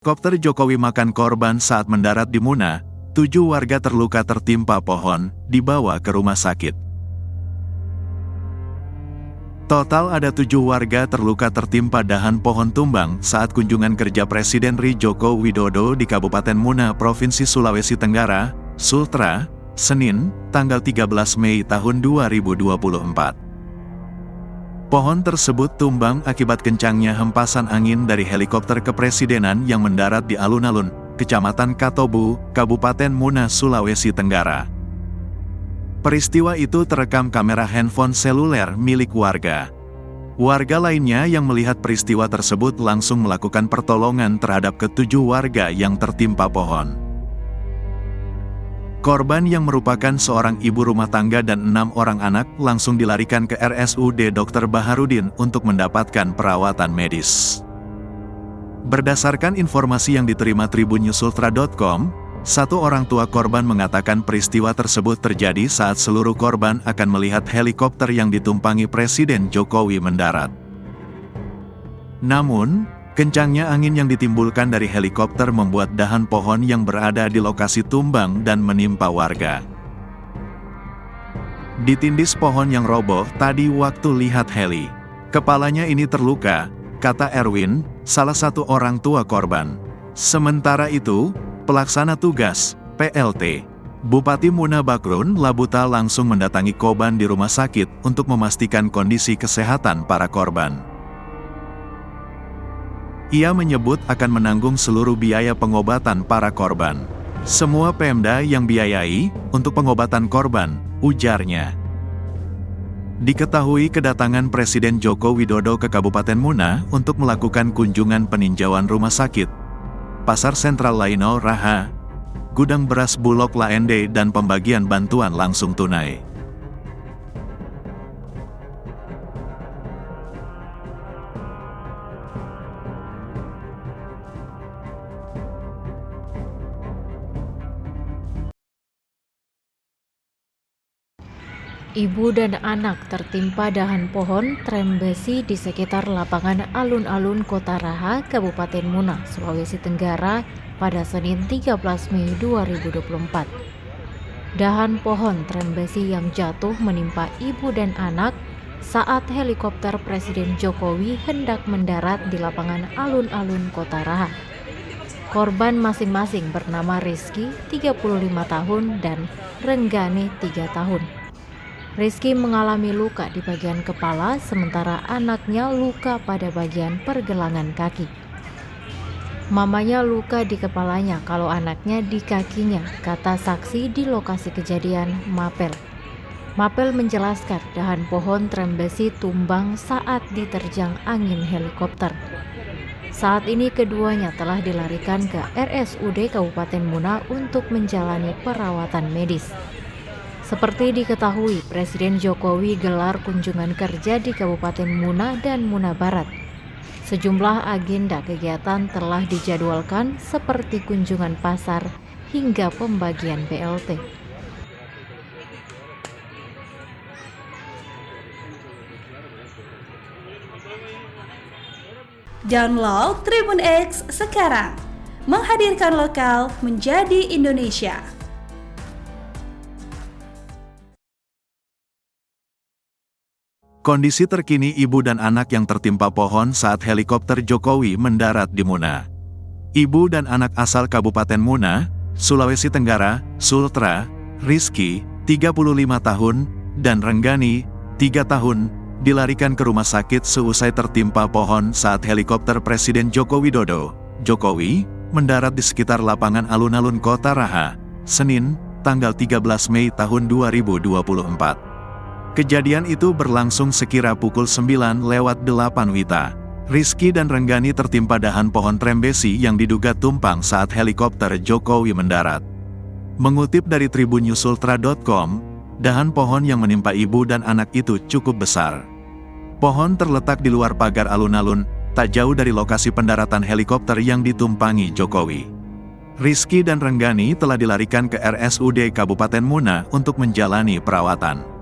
Kopter Jokowi makan korban saat mendarat di Muna, 7 warga terluka tertimpa pohon, dibawa ke rumah sakit. Total ada 7 warga terluka tertimpa dahan pohon tumbang saat kunjungan kerja Presiden RI Joko Widodo di Kabupaten Muna, Provinsi Sulawesi Tenggara, Sultra, Senin, tanggal 13 Mei tahun 2024. Pohon tersebut tumbang akibat kencangnya hempasan angin dari helikopter kepresidenan yang mendarat di alun-alun, Kecamatan Katobu, Kabupaten Muna, Sulawesi Tenggara. Peristiwa itu terekam kamera handphone seluler milik warga. Warga lainnya yang melihat peristiwa tersebut langsung melakukan pertolongan terhadap ke-7 warga yang tertimpa pohon. Korban yang merupakan seorang ibu rumah tangga dan 6 orang anak langsung dilarikan ke RSUD Dr. Baharudin untuk mendapatkan perawatan medis. Berdasarkan informasi yang diterima tribunnews.ultra.com, satu orang tua korban mengatakan peristiwa tersebut terjadi saat seluruh korban akan melihat helikopter yang ditumpangi Presiden Jokowi mendarat. Namun, kencangnya angin yang ditimbulkan dari helikopter membuat dahan pohon yang berada di lokasi tumbang dan menimpa warga. Ditindis pohon yang roboh tadi waktu lihat heli. Kepalanya ini terluka, kata Erwin, salah satu orang tua korban. Sementara itu, pelaksana tugas, PLT, Bupati Muna Bakrun Labuta langsung mendatangi korban di rumah sakit untuk memastikan kondisi kesehatan para korban. Ia menyebut akan menanggung seluruh biaya pengobatan para korban. Semua Pemda yang biayai untuk pengobatan korban, ujarnya. Diketahui kedatangan Presiden Joko Widodo ke Kabupaten Muna untuk melakukan kunjungan peninjauan rumah sakit, Pasar Sentral Laino Raha, gudang beras Bulog Laende dan pembagian bantuan langsung tunai. Ibu dan anak tertimpa dahan pohon trembesi di sekitar lapangan alun-alun Kota Raha, Kabupaten Muna, Sulawesi Tenggara pada Senin 13 Mei 2024. Dahan pohon trembesi yang jatuh menimpa ibu dan anak saat helikopter Presiden Jokowi hendak mendarat di lapangan alun-alun Kota Raha. Korban masing-masing bernama Rizky, 35 tahun, dan Renggani, 3 tahun. Rizky mengalami luka di bagian kepala, sementara anaknya luka pada bagian pergelangan kaki. Mamanya luka di kepalanya, kalau anaknya di kakinya, kata saksi di lokasi kejadian, Mapel. Mapel menjelaskan dahan pohon trembesi tumbang saat diterjang angin helikopter. Saat ini keduanya telah dilarikan ke RSUD Kabupaten Muna untuk menjalani perawatan medis. Seperti diketahui, Presiden Jokowi gelar kunjungan kerja di Kabupaten Muna dan Muna Barat. Sejumlah agenda kegiatan telah dijadwalkan seperti kunjungan pasar hingga pembagian BLT. Download Tribun X sekarang, menghadirkan lokal menjadi Indonesia. Kondisi terkini ibu dan anak yang tertimpa pohon saat helikopter Jokowi mendarat di Muna. Ibu dan anak asal Kabupaten Muna, Sulawesi Tenggara, Sultra, Rizky, 35 tahun, dan Renggani, 3 tahun, dilarikan ke rumah sakit seusai tertimpa pohon saat helikopter Presiden Joko Widodo, Jokowi, mendarat di sekitar lapangan alun-alun Kota Raha, Senin, tanggal 13 Mei tahun 2024. Kejadian itu berlangsung sekira pukul 9:08 WITA. Rizky dan Renggani tertimpa dahan pohon trembesi yang diduga tumpang saat helikopter Jokowi mendarat. Mengutip dari tribunnews.ultra.com, dahan pohon yang menimpa ibu dan anak itu cukup besar. Pohon terletak di luar pagar alun-alun, tak jauh dari lokasi pendaratan helikopter yang ditumpangi Jokowi. Rizky dan Renggani telah dilarikan ke RSUD Kabupaten Muna untuk menjalani perawatan.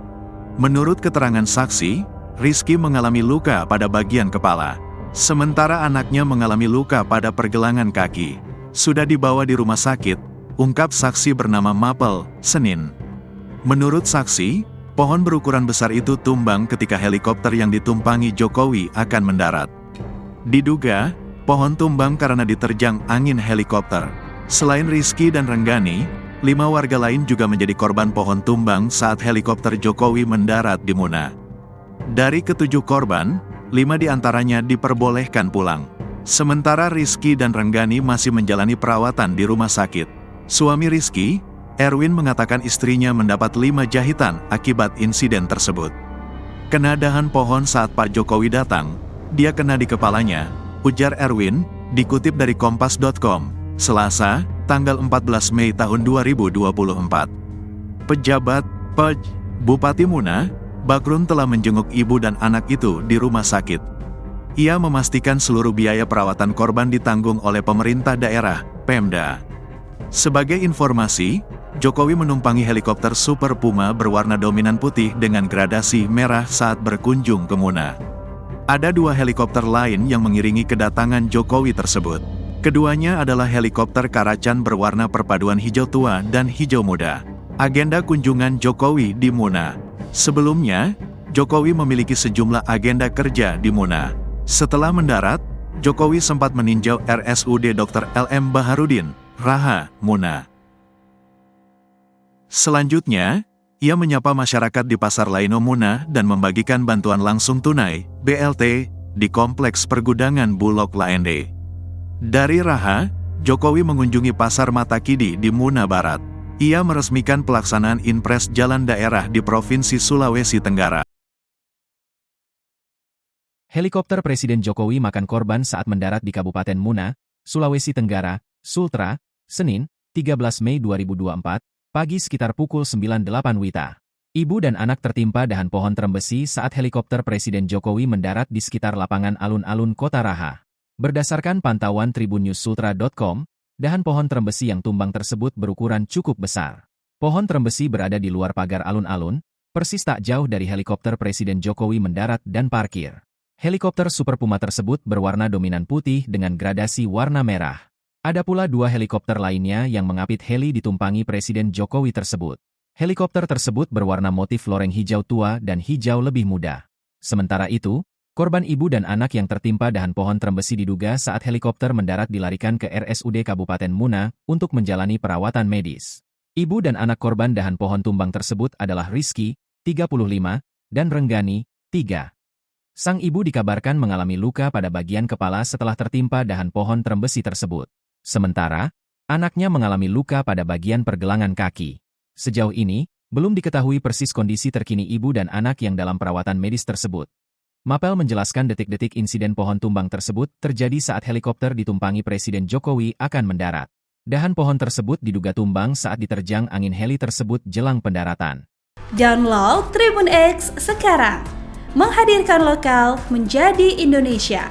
Menurut keterangan saksi, Rizky mengalami luka pada bagian kepala. Sementara anaknya mengalami luka pada pergelangan kaki. Sudah dibawa di rumah sakit, ungkap saksi bernama Mapel, Senin. Menurut saksi, pohon berukuran besar itu tumbang ketika helikopter yang ditumpangi Jokowi akan mendarat. Diduga, pohon tumbang karena diterjang angin helikopter. Selain Rizky dan Renggani, 5 warga lain juga menjadi korban pohon tumbang saat helikopter Jokowi mendarat di Muna. Dari ke-7 korban, 5 diantaranya diperbolehkan pulang. Sementara Rizky dan Renggani masih menjalani perawatan di rumah sakit. Suami Rizky, Erwin, mengatakan istrinya mendapat 5 jahitan akibat insiden tersebut. Kena dahan pohon saat Pak Jokowi datang, dia kena di kepalanya, ujar Erwin, dikutip dari kompas.com, Selasa, tanggal 14 Mei tahun 2024. Pejabat PJ Bupati Muna, Bakrun, telah menjenguk ibu dan anak itu di rumah sakit. Ia memastikan seluruh biaya perawatan korban ditanggung oleh pemerintah daerah, Pemda. Sebagai informasi, Jokowi menumpangi helikopter Super Puma berwarna dominan putih dengan gradasi merah saat berkunjung ke Muna. Ada 2 helikopter lain yang mengiringi kedatangan Jokowi tersebut. Keduanya adalah helikopter Karacan berwarna perpaduan hijau tua dan hijau muda. Agenda kunjungan Jokowi di Muna. Sebelumnya, Jokowi memiliki sejumlah agenda kerja di Muna. Setelah mendarat, Jokowi sempat meninjau RSUD Dr. LM Baharudin, Raha, Muna. Selanjutnya, ia menyapa masyarakat di Pasar Laino Muna dan membagikan bantuan langsung tunai, BLT, di Kompleks Pergudangan Bulog Laende. Dari Raha, Jokowi mengunjungi Pasar Matakidi di Muna Barat. Ia meresmikan pelaksanaan Inpres Jalan Daerah di Provinsi Sulawesi Tenggara. Helikopter Presiden Jokowi makan korban saat mendarat di Kabupaten Muna, Sulawesi Tenggara, Sultra, Senin, 13 Mei 2024, pagi sekitar pukul 9.08 WITA. Ibu dan anak tertimpa dahan pohon trembesi saat helikopter Presiden Jokowi mendarat di sekitar lapangan alun-alun Kota Raha. Berdasarkan pantauan tribunnews.sultra.com, dahan pohon trembesi yang tumbang tersebut berukuran cukup besar. Pohon trembesi berada di luar pagar alun-alun, persis tak jauh dari helikopter Presiden Jokowi mendarat dan parkir. Helikopter Super Puma tersebut berwarna dominan putih dengan gradasi warna merah. Ada pula 2 helikopter lainnya yang mengapit heli ditumpangi Presiden Jokowi tersebut. Helikopter tersebut berwarna motif loreng hijau tua dan hijau lebih muda. Sementara itu, korban ibu dan anak yang tertimpa dahan pohon trembesi diduga saat helikopter mendarat dilarikan ke RSUD Kabupaten Muna untuk menjalani perawatan medis. Ibu dan anak korban dahan pohon tumbang tersebut adalah Rizky, 35, dan Renggani, 3. Sang ibu dikabarkan mengalami luka pada bagian kepala setelah tertimpa dahan pohon trembesi tersebut. Sementara, anaknya mengalami luka pada bagian pergelangan kaki. Sejauh ini, belum diketahui persis kondisi terkini ibu dan anak yang dalam perawatan medis tersebut. Mapel menjelaskan detik-detik insiden pohon tumbang tersebut terjadi saat helikopter ditumpangi Presiden Jokowi akan mendarat. Dahan pohon tersebut diduga tumbang saat diterjang angin heli tersebut jelang pendaratan. Download Tribun X sekarang, menghadirkan lokal menjadi Indonesia.